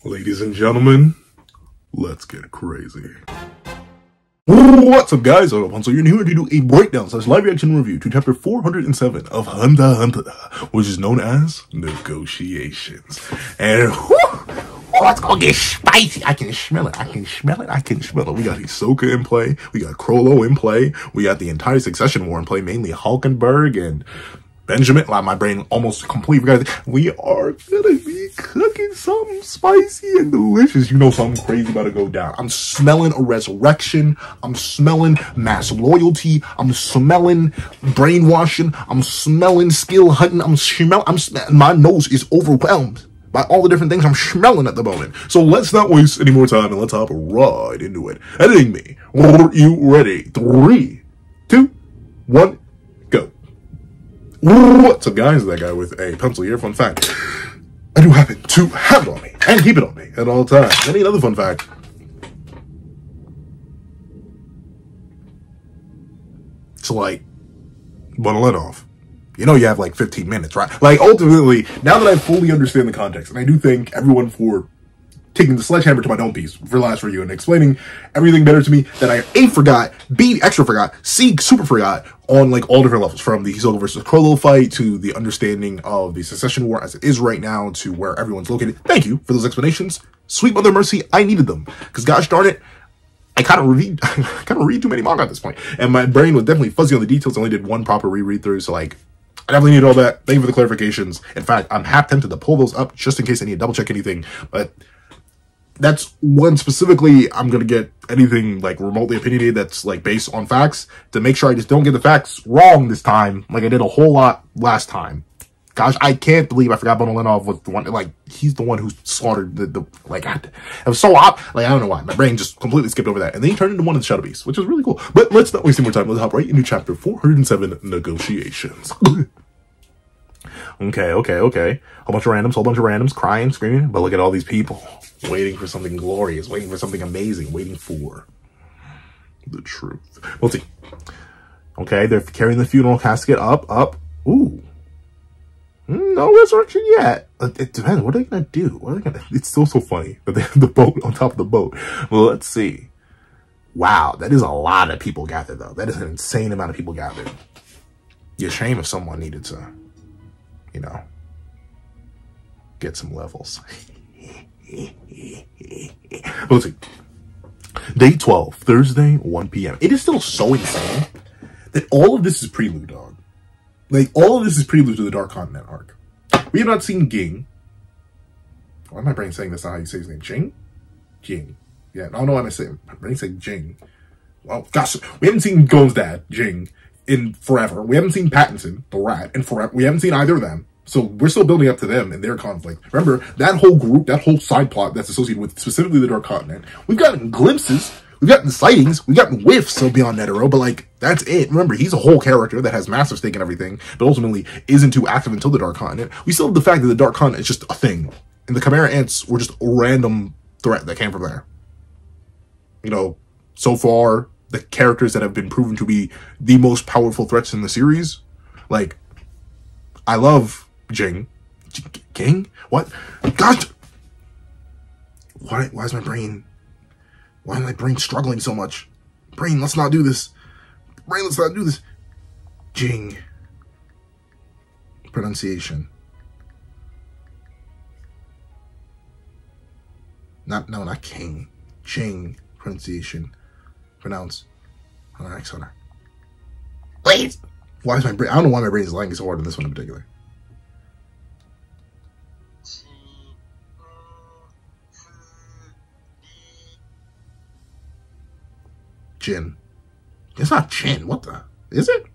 Ladies and gentlemen, let's get crazy. What's up, guys? I'm Hunter, and here to do a breakdown / live reaction review to chapter 407 of Hunter x Hunter, which is known as Negotiations. And let's go get spicy. I can smell it. I can smell it. I can smell it. We got Hisoka in play. We got Crollo in play. We got the entire Succession War in play, mainly Hulkenberg and Benjamin. My brain almost completely forgot. We are gonna be cooking something spicy and delicious. You know something crazy about to go down. I'm smelling a resurrection. I'm smelling mass loyalty. I'm smelling brainwashing. I'm smelling skill hunting. My nose is overwhelmed by all the different things I'm smelling at the moment. So let's not waste any more time and let's hop right into it. Editing me. Are you ready? 3, 2, 1, go. What's up, guys? That guy with a pencil here. Fun fact, I do happen to have it on me and keep it on me at all times. And another fun fact, it's like, bundle it off. You know you have like 15 minutes, right? Like, ultimately, now that I fully understand the context, and I do thank everyone for taking the sledgehammer to my dome piece for last review and explaining everything better to me that I A, forgot, B, extra forgot, C, super forgot on like all different levels, from the Hisoka versus Crollo fight to the understanding of the Succession War as it is right now to where everyone's located. Thank you for those explanations. Sweet Mother Mercy, I needed them, because gosh darn it, I kind of read too many manga at this point, and my brain was definitely fuzzy on the details. I only did one proper reread through, so like, I definitely needed all that. Thank you for the clarifications. In fact, I'm half tempted to pull those up just in case I need to double check anything, but that's one specifically. I'm going to get anything like remotely opinionated that's like based on facts to make sure I just don't get the facts wrong this time, like I did a whole lot last time. Gosh, I can't believe I forgot Bonolenov was the one, like, he's the one who slaughtered the like, it was so like, I don't know why. My brain just completely skipped over that. And then he turned into one of the Shadow Beasts, which was really cool. But let's not waste any more time. Let's hop right into chapter 407, Negotiations. Okay. Whole bunch of randoms, crying, screaming. But look at all these people waiting for something glorious, waiting for something amazing, waiting for the truth. We'll see. Okay, they're carrying the funeral casket up. Ooh. No resurrection yet. It depends. What are they gonna do? It's still so funny that they have the boat on top of the boat. Well, let's see. Wow, that is a lot of people gathered, though. That is an insane amount of people gathered. You're shame if someone needed to, you know, get some levels. Let's see. Day 12, Thursday, 1 p.m. It is still so insane that all of this is prelude, dog. Like, all of this is prelude to the Dark Continent arc. We have not seen Ging. Why is my brain saying that's not how you say his name? Jing? Jing. Yeah, I don't know why I'm saying. My brain's saying Jing. Well, gosh, we haven't seen Gon's dad, Jing, in forever. We haven't seen Pattinson, the rat, in forever. We haven't seen either of them. So we're still building up to them and their conflict. Remember, that whole group, that whole side plot that's associated with specifically the Dark Continent, we've gotten glimpses, we've gotten sightings, we've gotten whiffs of Beyond Netero, but like, that's it. Remember, he's a whole character that has massive stake in everything, but ultimately isn't too active until the Dark Continent. We still have the fact that the Dark Continent is just a thing, and the Chimera Ants were just a random threat that came from there. You know, so far, the characters that have been proven to be the most powerful threats in the series, like, I love Jing. Ging? What? Gosh! Why is my brain... Why is my brain struggling so much? Brain, let's not do this. Brain, let's not do this. Jing. Pronunciation. No, not King. Jing. Pronunciation. Pronounce. Hunter. Please. Why is my brain... I don't know why my brain is lagging so hard in this one in particular. Jin. It's not Chin. What the? Is it?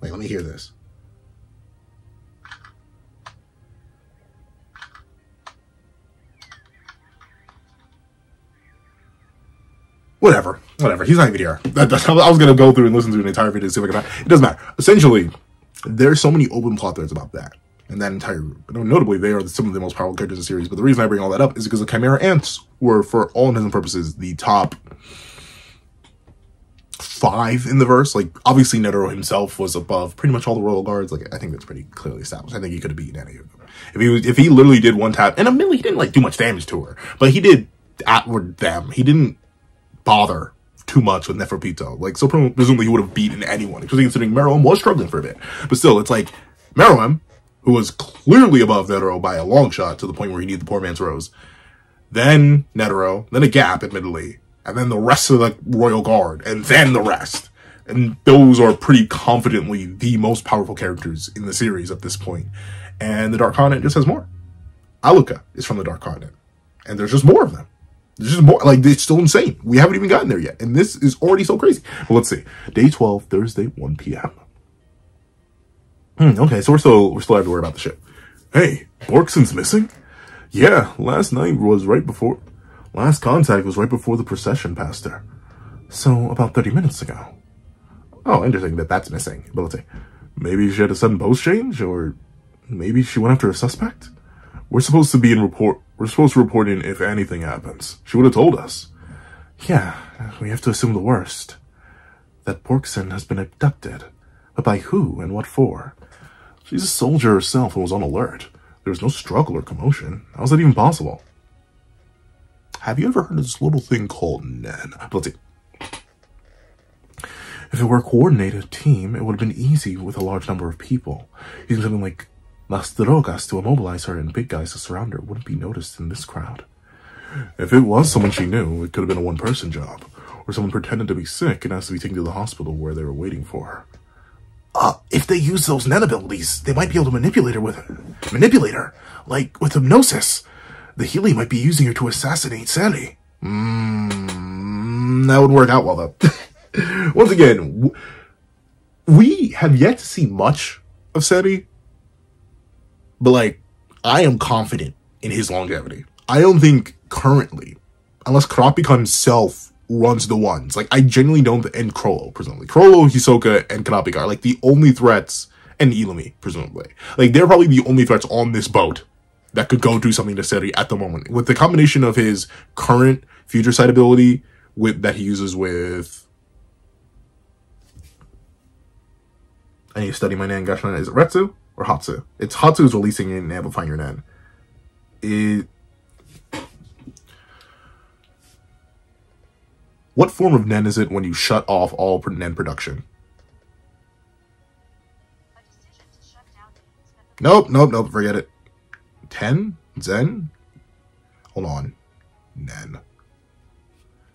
Wait, let me hear this. Whatever. He's not even here. I was going to go through and listen to an entire video to see if I can... It doesn't matter. Essentially, there's so many open plot threads about that. And that entire group. Notably, they are some of the most powerful characters in the series. But the reason I bring all that up is because the Chimera Ants were, for all intents and purposes, the top 5 in the verse. Like, obviously Netero himself was above pretty much all the royal guards. Like, I think that's pretty clearly established. I think he could have beaten any of them. If he literally did one tap, and admittedly he didn't like do much damage to her, but he did outward them. He didn't bother too much with Neferpito. Like, so presumably he would have beaten anyone, especially considering Meruem was struggling for a bit. But still, it's like Meruem, who was clearly above Netero by a long shot to the point where he needed the poor man's rose. Then Netero, then a gap, admittedly, and then the rest of the royal guard, and then the rest. And those are pretty confidently the most powerful characters in the series at this point. And the Dark Continent just has more. Aluka is from the Dark Continent. And there's just more of them. There's just more. Like, it's still insane. We haven't even gotten there yet. And this is already so crazy. Well, let's see. Day 12, Thursday, 1 p.m. Okay, so we're still have to worry about the ship. Hey, Borkson's missing? Yeah, last contact was right before the procession passed her. So, about 30 minutes ago. Oh, interesting that that's missing. But let's see. Maybe she had a sudden post change, or maybe she went after a suspect? We're supposed to report in if anything happens. She would have told us. Yeah, we have to assume the worst. That Borkson has been abducted. But by who and what for? She's a soldier herself and was on alert. There was no struggle or commotion. How is that even possible? Have you ever heard of this little thing called Nen? Let's see. If it were a coordinated team, it would have been easy with a large number of people. Using something like Las Drogas to immobilize her and big guys to surround her wouldn't be noticed in this crowd. If it was someone she knew, it could have been a one-person job. Or someone pretended to be sick and asked to be taken to the hospital where they were waiting for her. If they use those Nen abilities, they might be able to manipulate her, like with hypnosis. The Healy might be using her to assassinate Sally. That would work out well, though. Once again, we have yet to see much of Seti, but, like, I am confident in his longevity. I don't think currently, unless Kurapika himself runs the ones, like, I genuinely don't, and Crollo, presumably. Crollo, Hisoka, and Kurapika are, like, the only threats, and Ilumi, presumably. Like, they're probably the only threats on this boat that could go do something to Seti at the moment. With the combination of his current future sight ability that he uses with... I need to study my Nen Gashiman. Is it Retsu or Hatsu? It's Hatsu's releasing it and amplifying your Nen. What form of Nen is it when you shut off all Nen production? Nope, forget it. 10? Zen? Hold on.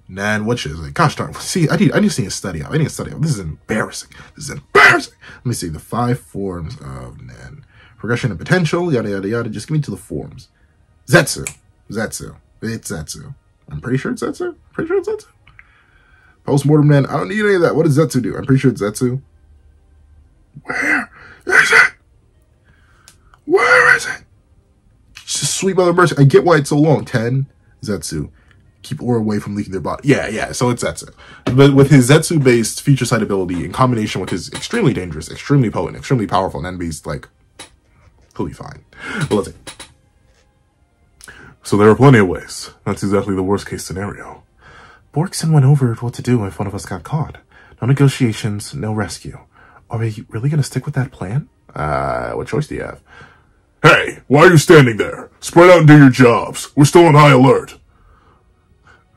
Nen, which is it? Gosh darn. See, I need to see a study out. This is embarrassing. Let me see. The 5 forms of Nen. Progression and potential, yada, yada, yada. Just give me to the forms. Zetsu. It's Zetsu. I'm pretty sure it's Zetsu. Post-mortem Nen. I don't need any of that. What does Zetsu do? I'm pretty sure it's Zetsu. Where is it? Just sweep other person. I get why it's so long. 10. Zetsu. Keep ore away from leaking their body. Yeah, so it's Zetsu. But with his Zetsu-based future sight ability in combination with his extremely dangerous, extremely potent, extremely powerful Nen beast, like, he'll be fine. But let's see. So there are plenty of ways. That's exactly the worst case scenario. Borkson went over what to do if one of us got caught. No negotiations, no rescue. Are we really going to stick with that plan? What choice do you have? Hey, why are you standing there? Spread out and do your jobs. We're still on high alert.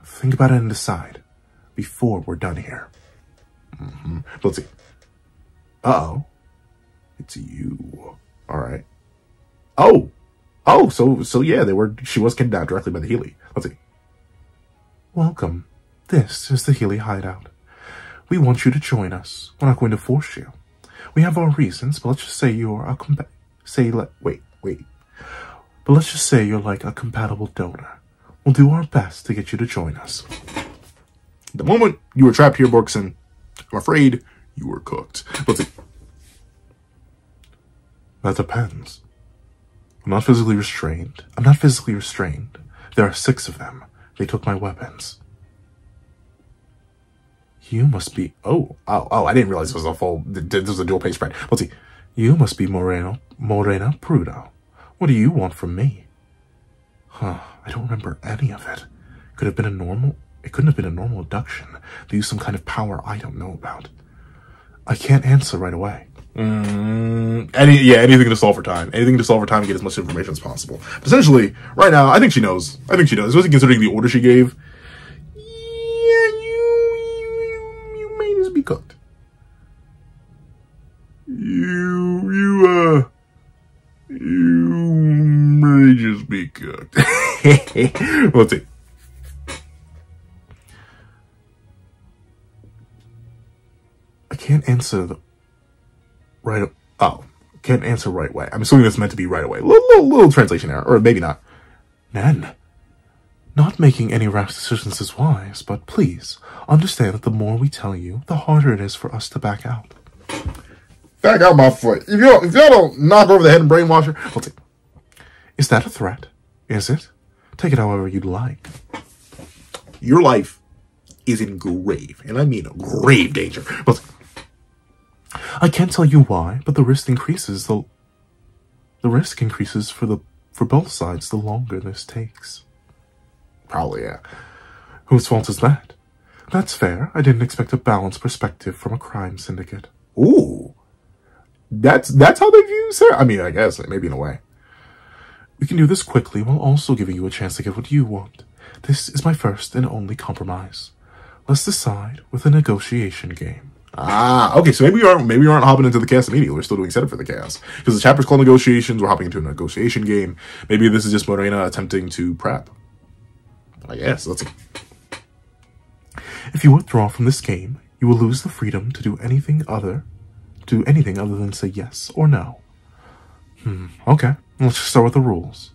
Think about it and decide before we're done here. Let's see. Uh-oh. It's you. All right. Oh, so yeah, she was kidnapped directly by the Healy. Let's see. Welcome. This is the Healy hideout. We want you to join us. We're not going to force you. We have our reasons, but let's just say you're a But let's just say you're like a compatible donor. We'll do our best to get you to join us. The moment you were trapped here, Borkson, I'm afraid you were cooked. Let's see. That depends. I'm not physically restrained. There are 6 of them. They took my weapons. You must be... Oh, I didn't realize this was a dual page spread. Let's see. You must be Morena Prudo. What do you want from me? I don't remember any of it. Could have been a normal... It couldn't have been a normal abduction. They used some kind of power I don't know about. I can't answer right away. Anything to solve for time. Anything to solve for time and get as much information as possible. But essentially, right now, I think she knows. Especially considering the order she gave. Yeah, you may just be cooked. You may just be cooked. Let's see. I can't answer the can't answer right way. I'm assuming that's meant to be right away. Little translation error, or maybe not. Nan, not making any rash decisions is wise, but please understand that the more we tell you, the harder it is for us to back out. Back out my foot. If y'all don't knock over the head and brainwash her, let's see. Is that a threat? Is it? Take it however you'd like. Your life is in grave, and I mean grave danger. Let's see. I can't tell you why, but the risk increases for both sides the longer this takes. Probably, yeah. Whose fault is that? That's fair. I didn't expect a balanced perspective from a crime syndicate. Ooh. That's how they view Sarah? I mean, I guess, maybe in a way. We can do this quickly while also giving you a chance to get what you want. This is my first and only compromise. Let's decide with a negotiation game. Okay, so maybe we aren't hopping into the cast immediately. We're still doing setup for the cast. Because the chapter's called Negotiations, we're hopping into a negotiation game. Maybe this is just Morena attempting to prep. I guess, let's see. If you withdraw from this game, you will lose the freedom to do anything other than say yes or no. Okay, let's just start with the rules.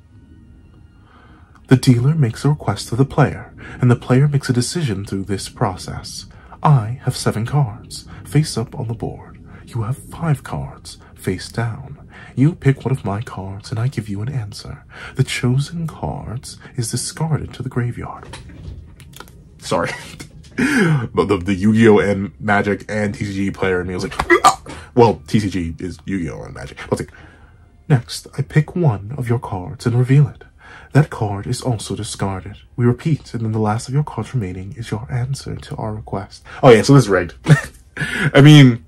The dealer makes a request to the player, and the player makes a decision through this process. I have 7 cards, face up on the board. You have 5 cards, face down. You pick one of my cards, and I give you an answer. The chosen cards is discarded to the graveyard. Sorry. But the Yu-Gi-Oh! And Magic and TCG player in me was like, ah! Well, TCG is Yu-Gi-Oh! And Magic. Let's see. Next, I pick one of your cards and reveal it. That card is also discarded. We repeat, and then the last of your cards remaining is your answer to our request. Oh yeah, so this is rigged. I mean,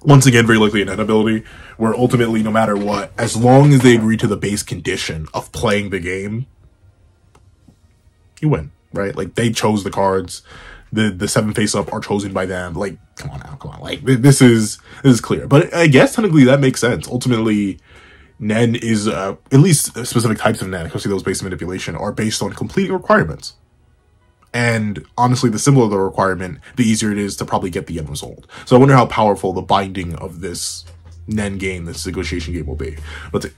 once again, very likely an inability, where ultimately, no matter what, as long as they agree to the base condition of playing the game, you win, right? Like, they chose the cards. The 7 face-up are chosen by them. Like, come on now, come on. Like, this is clear. But I guess technically that makes sense. Ultimately, Nen is, at least specific types of Nen, especially those based on manipulation, are based on completing requirements. And honestly, the simpler the requirement, the easier it is to probably get the end result. So I wonder how powerful the binding of this Nen game, this negotiation game, will be. Let's see.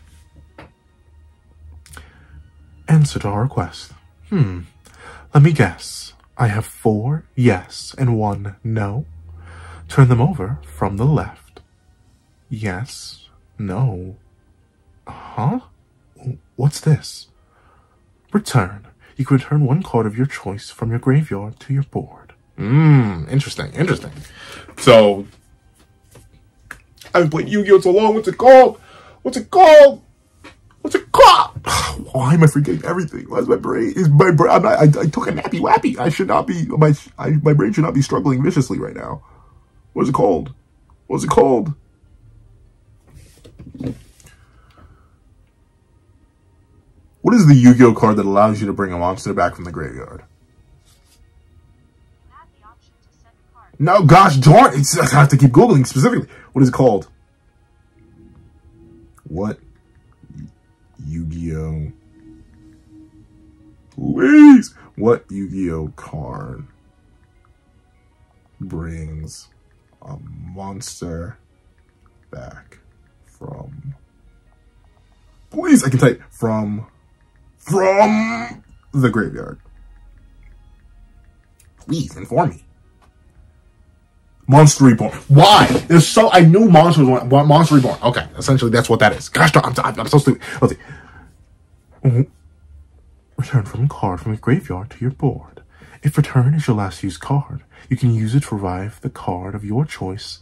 Answer to our request. Let me guess. I have 4 yes and 1 no. Turn them over from the left. Yes, no. Huh? What's this? Return. You can return 1 card of your choice from your graveyard to your board. Interesting. So, I've played Yu-Gi-Oh! So long. What's it called? Why am I forgetting everything? Why is my brain? I took a nappy wappy. I should not be. My brain should not be struggling viciously right now. What is it called? What is the Yu-Gi-Oh! Card that allows you to bring a monster back from the graveyard? You have the option to set a card. No, gosh darn! I have to keep Googling specifically. What is it called? What? Yu-Gi-Oh! Please! What Yu-Gi-Oh! Card brings a monster back from... Please, I can type from the graveyard. Please, inform me. Monster Reborn. Why? I knew Monster Reborn. Okay, essentially that's what that is. Gosh darn, I'm so stupid. Let's see. Return from a card from your graveyard to your board. If return is your last used card, you can use it to revive the card of your choice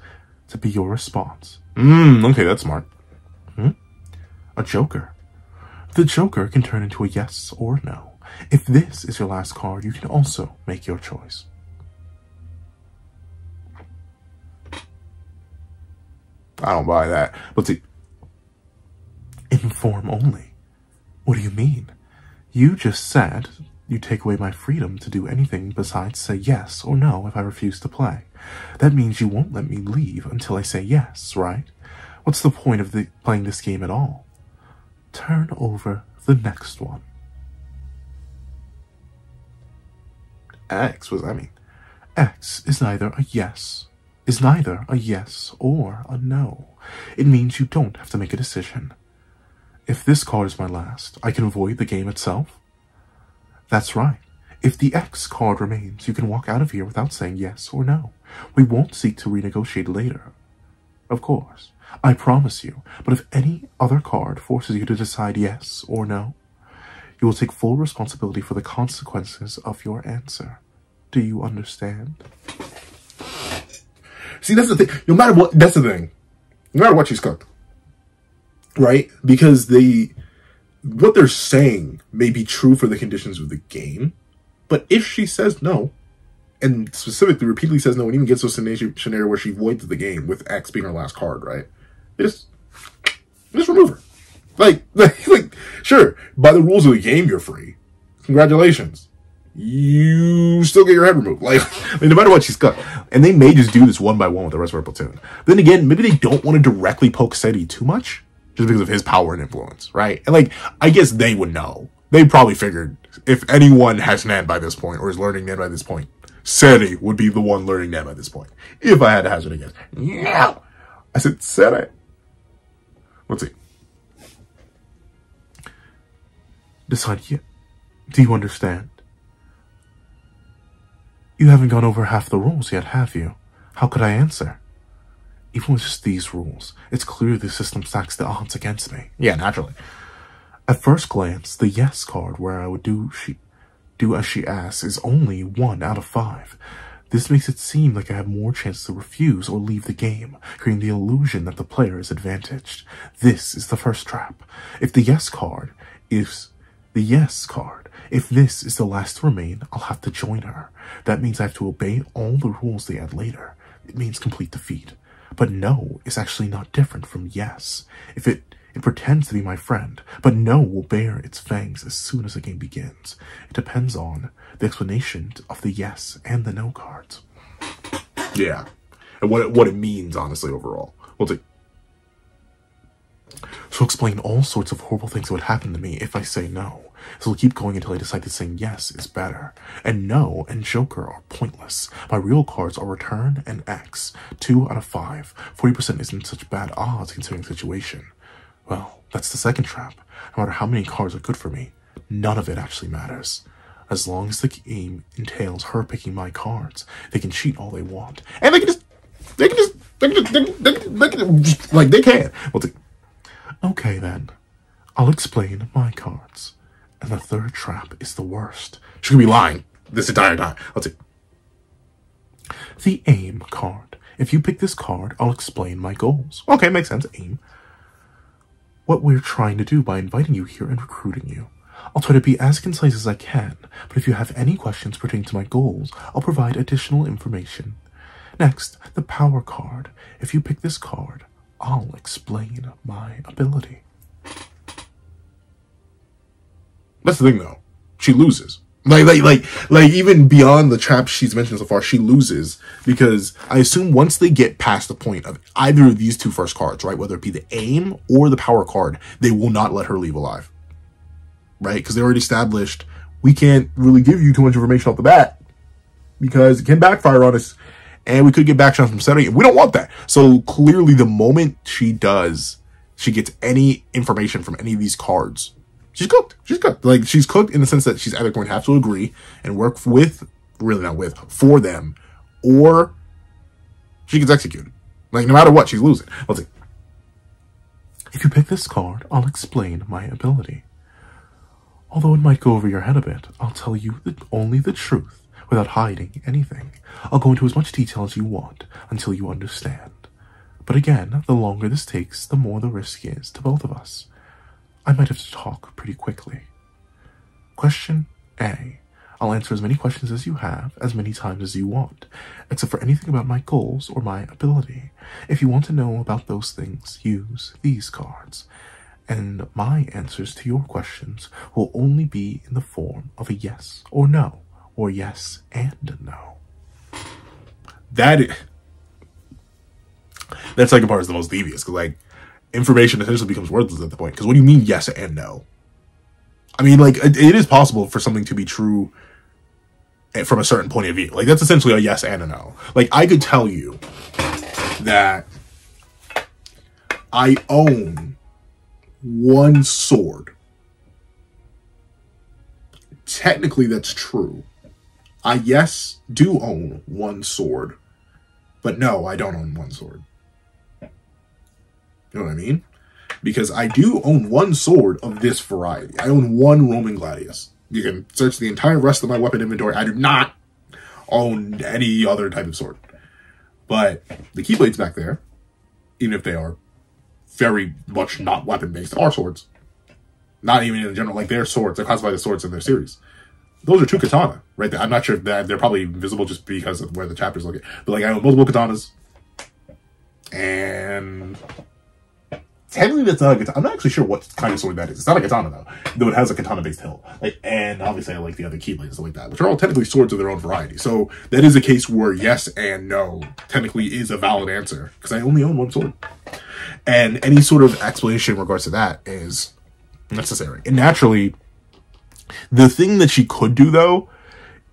to be your response. Okay, that's smart. A Joker. The Joker can turn into a yes or no. If this is your last card, you can also make your choice. I don't buy that. Let's see. Inform only. What do you mean? You just said you take away my freedom to do anything besides say yes or no if I refuse to play. That means you won't let me leave until I say yes, right? What's the point of playing this game at all? Turn over the next one. X is neither a yes or a no. It means you don't have to make a decision. If this card is my last, I can avoid the game itself. That's right. If the X card remains, you can walk out of here without saying yes or no. We won't seek to renegotiate later. Of course, I promise you, but if any other card forces you to decide yes or no, you will take full responsibility for the consequences of your answer. Do you understand? See, that's the thing. No matter what, that's the thing. No matter what, she's cooked. Right? Because what they're saying may be true for the conditions of the game, but if she says no, and specifically repeatedly says no, and even gets to a scenario where she voids the game with X being her last card, right? Just remove her. Like, sure, by the rules of the game, you're free. Congratulations. You still get your head removed. Like, no matter what, she's cut. And they may just do this one by one with the rest of her platoon. Then again, maybe they don't want to directly poke Seti too much, just because of his power and influence, right? And like, I guess they would know. They probably figured if anyone has Nan by this point, or is learning Nan by this point, Seti would be the one learning Nan by this point. If I had to hazard a guess. No! I said Seti. Let's see. Decide yet. Do you understand? You haven't gone over half the rules yet, have you? How could I answer? Even with just these rules, it's clear the system stacks the odds against me. Yeah, naturally. At first glance, the yes card where I would do as she asks is only 1 out of 5. This makes it seem like I have more chances to refuse or leave the game, creating the illusion that the player is advantaged. This is the first trap. If this is the last to remain, I'll have to join her. That means I have to obey all the rules they add later. It means complete defeat. But no is actually not different from yes. If it pretends to be my friend, but no will bear its fangs as soon as the game begins. It depends on the explanation of the yes and the no cards. Yeah. And what it means, honestly, overall. We'll see. So explain all sorts of horrible things that would happen to me if I say no. So we'll keep going until I decide that saying yes is better. And no and Joker are pointless. My real cards are Return and X. 2 out of 5. 40% isn't such bad odds considering the situation. Well, that's the second trap. No matter how many cards are good for me, none of it actually matters. As long as the game entails her picking my cards, they can cheat all they want. And they can Well, okay then. I'll explain my cards. And the third trap is the worst. She could be lying this entire time. Let's see. The aim card. If you pick this card, I'll explain my goals. Okay, makes sense. Aim. What we're trying to do by inviting you here and recruiting you. I'll try to be as concise as I can, but if you have any questions pertaining to my goals, I'll provide additional information. Next, the power card. If you pick this card, I'll explain my ability. That's the thing, though. She loses. Like, even beyond the traps she's mentioned so far, she loses because I assume once they get past the point of either of these two first cards, right, whether it be the aim or the power card, they will not let her leave alive, right? Because they already established we can't really give you too much information off the bat because it can backfire on us, and we could get backshots from Seti, and we don't want that. So clearly, the moment she gets any information from any of these cards, she's cooked. She's cooked. Like, she's cooked in the sense that she's either going to have to agree and work for them, or she gets executed. Like, no matter what, she's losing. Let's see. If you pick this card, I'll explain my ability. Although it might go over your head a bit, I'll tell you only the truth without hiding anything. I'll go into as much detail as you want until you understand. But again, the longer this takes, the more the risk is to both of us. I might have to talk pretty quickly. Question A. I'll answer as many questions as you have, as many times as you want, except for anything about my goals or my ability. If you want to know about those things, use these cards. And my answers to your questions will only be in the form of a yes or no, or yes and no. That second part is the most devious, because, like, information essentially becomes worthless at the point. Because what do you mean yes and no? I mean, like, it is possible for something to be true from a certain point of view. Like, that's essentially a yes and a no. Like, I could tell you that I own one sword. Technically, that's true. I, yes, do own one sword. But no, I don't own one sword. You know what I mean? Because I do own one sword of this variety. I own one Roman Gladius. You can search the entire rest of my weapon inventory. I do not own any other type of sword. But the Keyblades back there, even if they are very much not weapon-based, are swords. Not even in general, like, they're swords. They're classified as swords in their series. Those are 2 katana, right there. I'm not sure if they're probably visible just because of where the chapters look at. But, like, I own multiple katanas. And technically that's not a katana. I'm not actually sure what kind of sword that is. It's not a katana, though it has a katana-based hilt. Like, and obviously I like the other Keyblades and stuff like that, which are all technically swords of their own variety. So that is a case where yes and no technically is a valid answer, because I only own one sword. And any sort of explanation in regards to that is necessary. And naturally, the thing that she could do, though,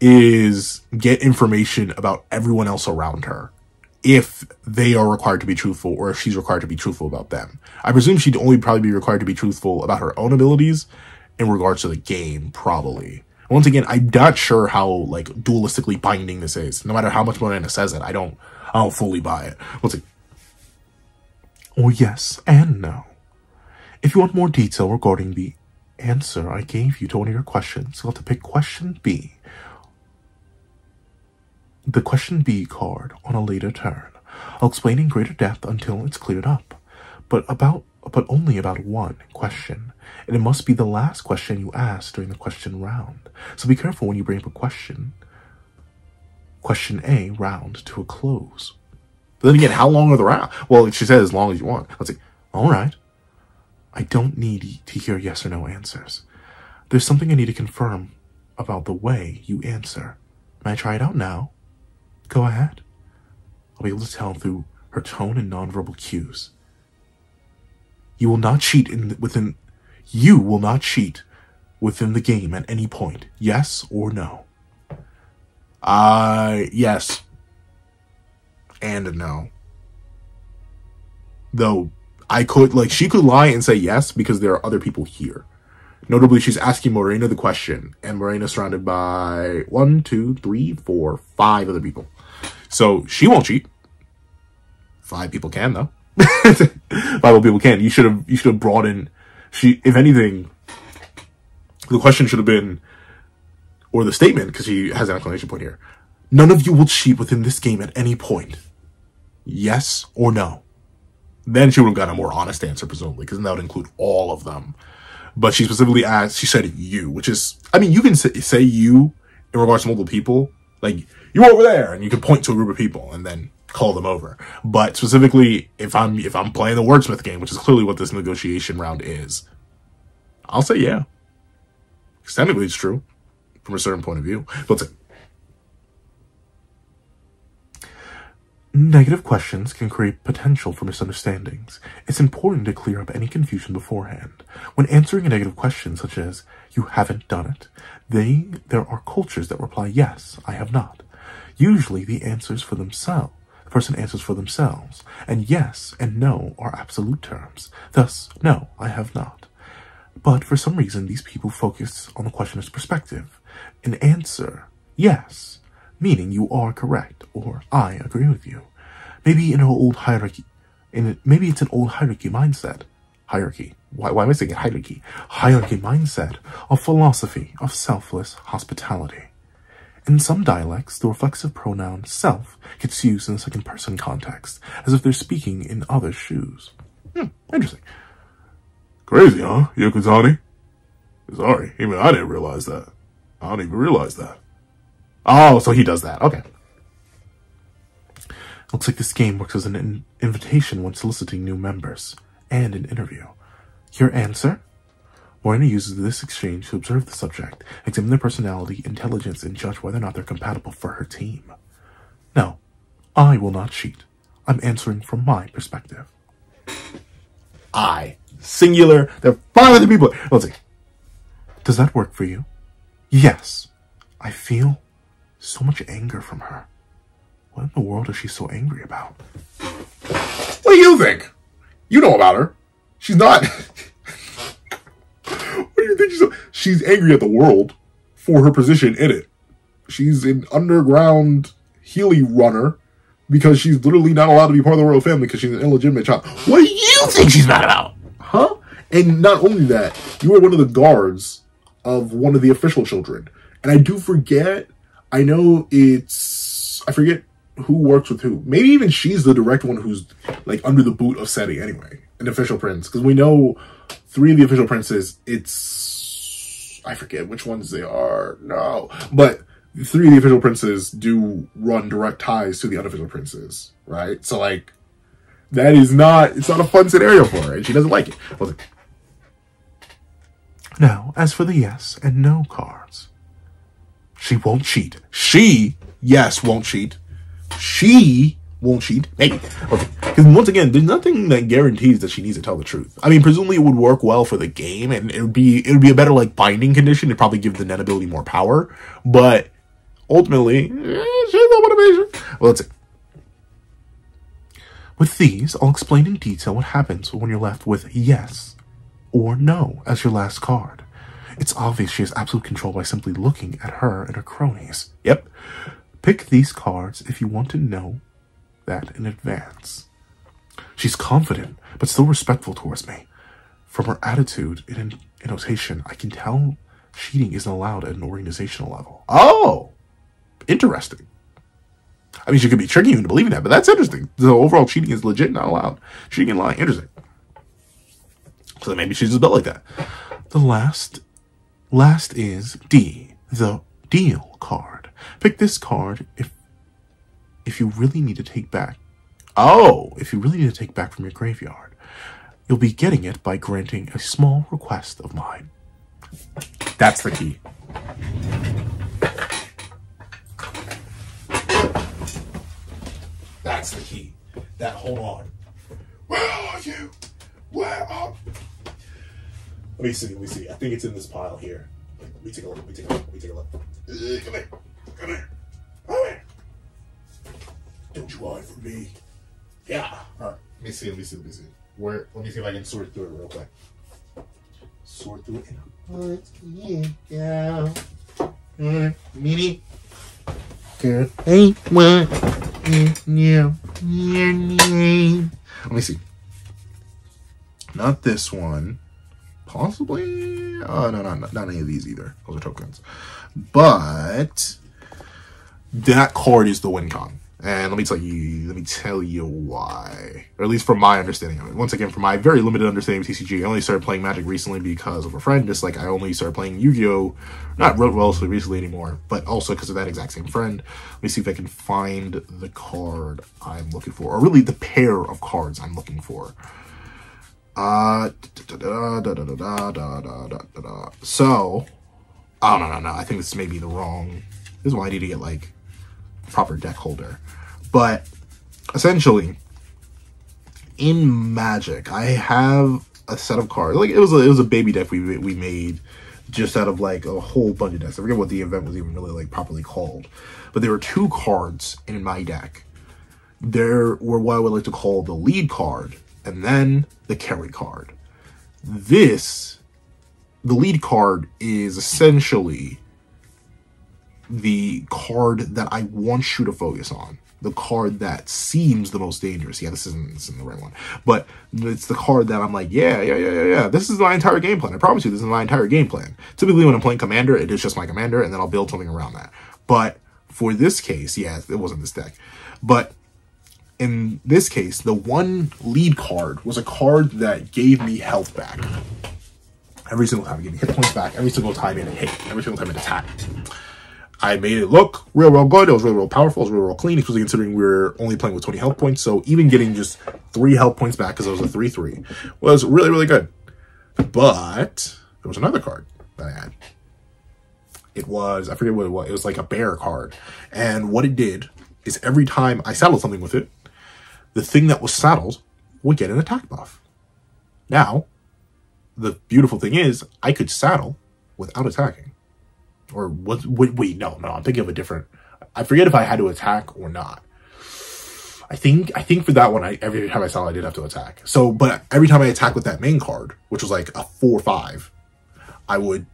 is get information about everyone else around her, if they are required to be truthful, or if she's required to be truthful about them. I presume she'd only probably be required to be truthful about her own abilities in regards to the game, probably. Once again, I'm not sure how, like, dualistically binding this is. No matter how much Morena says it, I don't fully buy it. Let's see. Or yes and no. If you want more detail regarding the answer I gave you to one of your questions, you'll have to pick question B. The question B card on a later turn. I'll explain in greater depth until it's cleared up, but only about one question, and it must be the last question you ask during the question round. So be careful when you bring up a question A round to a close. But then again, how long are the round? Well, she said as long as you want. Let's see. All right. I don't need to hear yes or no answers. There's something I need to confirm about the way you answer. May I try it out now? Go ahead. I'll be able to tell through her tone and nonverbal cues. You will not cheat within the game at any point. Yes or no? Yes. And no. Though, she could lie and say yes because there are other people here. Notably, she's asking Morena the question, and Morena's surrounded by 1, 2, 3, 4, 5 other people. So she won't cheat. 5 people can, though. 5 other people can. You should have brought in. If anything, the question should have been, or the statement, because she has an exclamation point here. None of you will cheat within this game at any point. Yes or no? Then she would have gotten a more honest answer, presumably, because that would include all of them. But she specifically asked, she said you, which is, I mean, you can say you in regards to multiple people, like, you over there, and you can point to a group of people and then call them over. But specifically, if I'm playing the wordsmith game, which is clearly what this negotiation round is, I'll say yeah. Because technically it's true from a certain point of view. Let's say, negative questions can create potential for misunderstandings. It's important to clear up any confusion beforehand. When answering a negative question such as, you haven't done it, there are cultures that reply, yes, I have not. Usually the person answers for themselves, and yes and no are absolute terms. Thus, no, I have not. But for some reason, these people focus on the questioner's perspective and answer, yes, meaning you are correct, or I agree with you. Maybe in an old hierarchy, maybe it's an old hierarchy mindset. Hierarchy. Why am I saying hierarchy? Hierarchy mindset of philosophy of selfless hospitality. In some dialects, the reflexive pronoun self gets used in a second person context, as if they're speaking in others' shoes. Interesting. Crazy, huh, Yokotani? Sorry, even I didn't realize that. I don't even realize that. Oh, so he does that. Okay. Looks like this game works as an invitation when soliciting new members and an interview. Your answer? Morena uses this exchange to observe the subject, examine their personality, intelligence, and judge whether or not they're compatible for her team. No, I will not cheat. I'm answering from my perspective. I. Singular. There are 5 other people. Let's see. Does that work for you? Yes. I feel so much anger from her. What in the world is she so angry about? What do you think? You know about her. She's not... What do you think she's angry at the world for her position in it. She's an underground Healy runner because she's literally not allowed to be part of the royal family because she's an illegitimate child. What do you think she's mad about? Huh? And not only that, you are one of the guards of one of the official children. And I do forget, I know I forget who works with who. Maybe even she's the direct one who's like under the boot of Seti anyway, an official prince. Because we know 3 of the official princes, I forget which ones they are. No. But 3 of the official princes do run direct ties to the unofficial princes, right? So like, it's not a fun scenario for her and she doesn't like it. Now, as for the yes and no cards, she won't cheat. She, yes, won't cheat. She won't cheat. Maybe. Okay. Because once again, there's nothing that guarantees that she needs to tell the truth. I mean, presumably it would work well for the game, and it would be a better like binding condition. It'd probably give the net ability more power. But ultimately, she has no motivation. Well, let's see. With these, I'll explain in detail what happens when you're left with yes or no as your last card. It's obvious she has absolute control by simply looking at her and her cronies. Yep. Pick these cards if you want to know that in advance. She's confident, but still respectful towards me. From her attitude and annotation, I can tell cheating isn't allowed at an organizational level. Oh! Interesting. I mean, she could be tricking you into believing that, but that's interesting. So overall, cheating is legit, not allowed. Cheating and lying, interesting. So maybe she's just built like that. The last is D, the deal card. Pick this card if you really need to take back. Oh, if you really need to take back from your graveyard. You'll be getting it by granting a small request of mine. That's the key. That's the key. Hold on. Where are you? Where are... Let me see. I think it's in this pile here. Let me take a look. Come here. Don't you hide from me. Yeah. All right. Let me see. Let me see if I can sort through it real quick. Sort through it. Yeah. Mini. Good. Hey, what? Yeah. Let me see. Not this one. Possibly. Oh, no, not any of these either. Those are tokens. But that card is the win con. And let me tell you why. Or at least from my understanding of it. Once again, from my very limited understanding of TCG, I only started playing Magic recently because of a friend. Just like I only started playing Yu-Gi-Oh! Not relatively recently anymore, but also because of that exact same friend. Let me see if I can find the card I'm looking for. Or really the pair of cards I'm looking for. So, oh, no. I think this may be the wrong... This is why I need to get, like, proper deck holder. But essentially, in Magic, I have a set of cards. Like it was a baby deck we made just out of like a whole bunch of decks. I forget what the event was even really like properly called, but there were 2 cards in my deck. There were what I would like to call the lead card and then the carry card. The lead card is essentially the card that I want you to focus on. The card that seems the most dangerous. Yeah, this isn't the right one. But it's the card that I'm like, yeah. This is my entire game plan. I promise you, this is my entire game plan. Typically, when I'm playing Commander, it is just my Commander, and then I'll build something around that. But for this case, yeah, it wasn't this deck. But in this case, the one lead card was a card that gave me health back. Every single time it gave me hit points back. Every single time it hit. Every single time it attacked. I made it look real good. It was real powerful. It was real clean, especially considering we were only playing with 20 health points. So even getting just 3 health points back, because it was a 3/3, was really good. But there was another card that I had. It was, I forget what it was. It was like a bear card. And what it did is every time I saddled something with it, the thing that was saddled would get an attack buff. Now, the beautiful thing is I could saddle without attacking. Or wait, no, I'm thinking of a different, I forget if I had to attack or not. I think for that one, every time I saddled, I did have to attack. So, but every time I attacked with that main card, which was like a 4/5, I would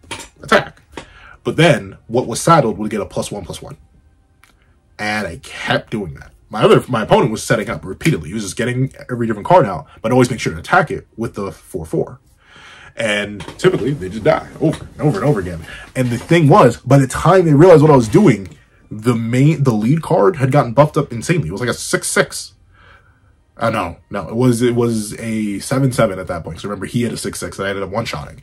attack. But then what was saddled would get a +1/+1. And I kept doing that. My opponent was setting up repeatedly. He was just getting every different card out, but always make sure to attack it with the 4/4. And typically they just die over and over and over again. And the thing was, by the time they realized what I was doing, the lead card had gotten buffed up insanely. It was like a 6/6. No, it was a 7/7 at that point. So remember, he had a 6/6 that I ended up one-shotting,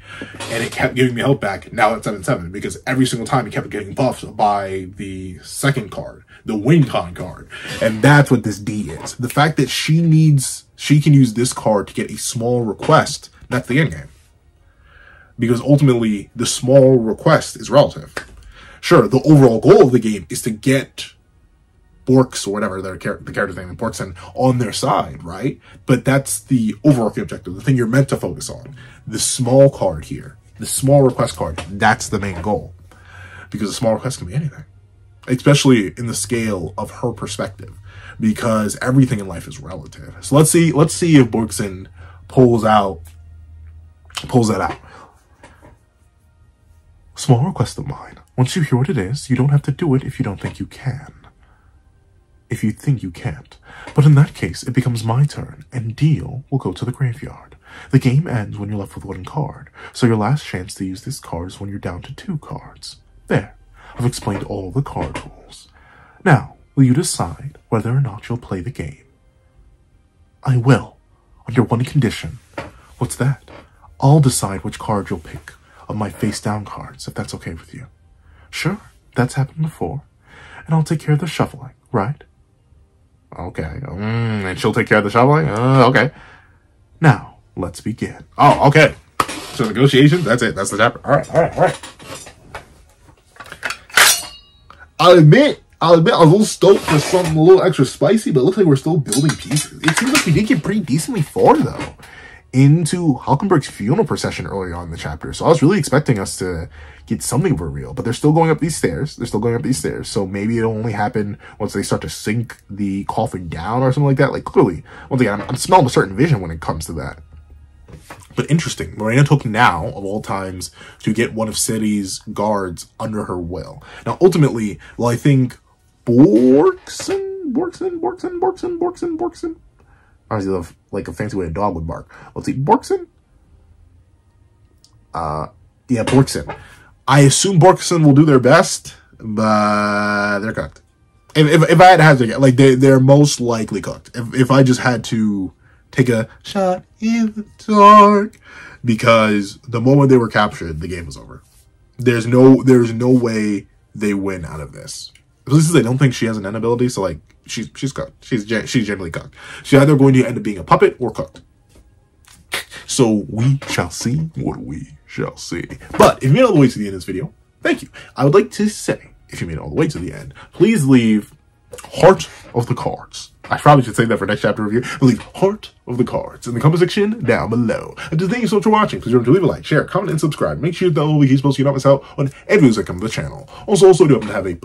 and it kept giving me health back. Now it's 7/7 because every single time he kept getting buffed by the second card, the win con card, and that's what this D is. The fact that she can use this card to get a small request. That's the end game. Because ultimately, the small request is relative. Sure, the overall goal of the game is to get Borks, or whatever the character's name, Borkson, on their side, right? But that's the overarching objective, the thing you're meant to focus on. The small card here, the small request card, that's the main goal. Because a small request can be anything. Especially in the scale of her perspective. Because everything in life is relative. So let's see if Borkson pulls that out. Small request of mine. Once you hear what it is, you don't have to do it if you don't think you can. If you think you can't. But in that case, it becomes my turn, and Deal will go to the graveyard. The game ends when you're left with 1 card, so your last chance to use this card is when you're down to 2 cards. There, I've explained all the card rules. Now, will you decide whether or not you'll play the game? I will, under one condition. What's that? I'll decide which card you'll pick of my face-down cards, if that's okay with you. Sure, that's happened before. And I'll take care of the shuffling, right? Okay. And she'll take care of the shuffling? Okay. Now, let's begin. Oh, okay. So negotiations, that's it. That's the chapter. All right. I'll admit, I was a little stoked for something a little extra spicy, but it looks like we're still building pieces. It seems like we did get pretty decently far, though, into Hulkenberg's funeral procession earlier on in the chapter. So I was really expecting us to get something for real, but they're still going up these stairs. So maybe it'll only happen once they start to sink the coffin down or something like that. Like, clearly, once again, I'm smelling a certain vision when it comes to that. But interesting, Morena took now, of all times, to get one of Citi's guards under her will. Now, ultimately, well, I think Borkson. Honestly, like a fancy way a dog would bark. Let's see, Borkson? Yeah, Borkson. I assume Borkson will do their best, but they're cooked. If I had to get, like, they're most likely cooked. If I just had to take a shot in the dark, because the moment they were captured, the game was over. There's no way they win out of this. At least I don't think she has an end ability, so like she's cooked. She's generally cooked. She's either going to end up being a puppet or cooked. So we shall see what we shall see. But if you made it all the way to the end of this video, thank you. I would like to say, if you made it all the way to the end, please leave Heart of the Cards. I probably should say that for next chapter review. Leave Heart of the Cards in the comment section down below. And just thank you so much for watching. Please remember to leave a like, share, comment, and subscribe. Make sure you download the keys so you don't miss out on any videos that come to the channel. Also do happen to have a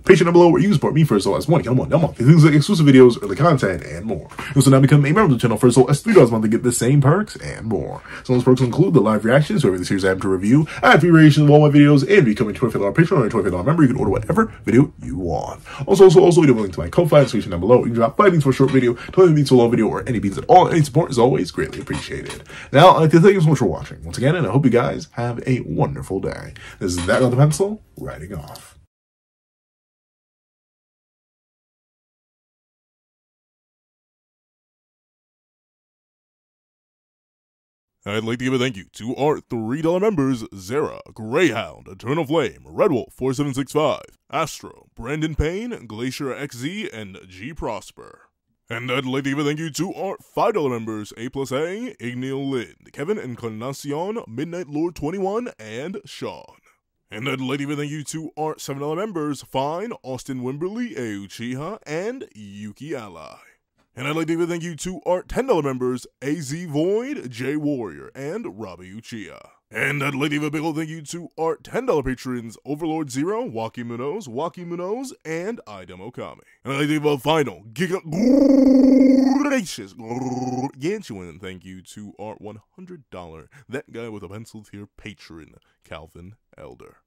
Patreon down below where you can support me for as low as $1 a month. Things like exclusive videos, early content, and more. You also now become a member of the channel for as low as $3 a month to get the same perks and more. Some of those perks include the live reactions to every series I have to review, ad-free reactions of all my videos, and becoming a $25 Patreon or a $25 member. You can order whatever video you want. Also, you have a link to my Ko-Fi description down below. You can drop 5 beans for a short video, 20 beans for a long video, or any beans at all. Any support is always greatly appreciated. Now, I'd like to thank you so much for watching once again, and I hope you guys have a wonderful day. This is That on the Pencil, writing off. I'd like to give a thank you to our $3 members, Zara, Greyhound, Eternal Flame, Red Wolf 4765, Astro, Brandon Payne, Glacier XZ, and G Prosper. And I'd like to give a thank you to our $5 members, A plus A, Ignil Lind, Kevin Encarnacion, Midnight Lord 21, and Sean. And I'd like to give a thank you to our $7 members, Fine, Austin Wimberly, Uchiha, and Yuki Ally. And I'd like to give a thank you to our $10 members, AZ Void, J Warrior, and Robbie Uchiha. And I'd like to give a big ol' thank you to our $10 patrons, Overlord Zero, Waki Munoz, and Idem Okami. And I'd like to give a final, gracious, gargantuan thank you to our $100 That Guy with a Pencil Tier patron, Calvin Elder.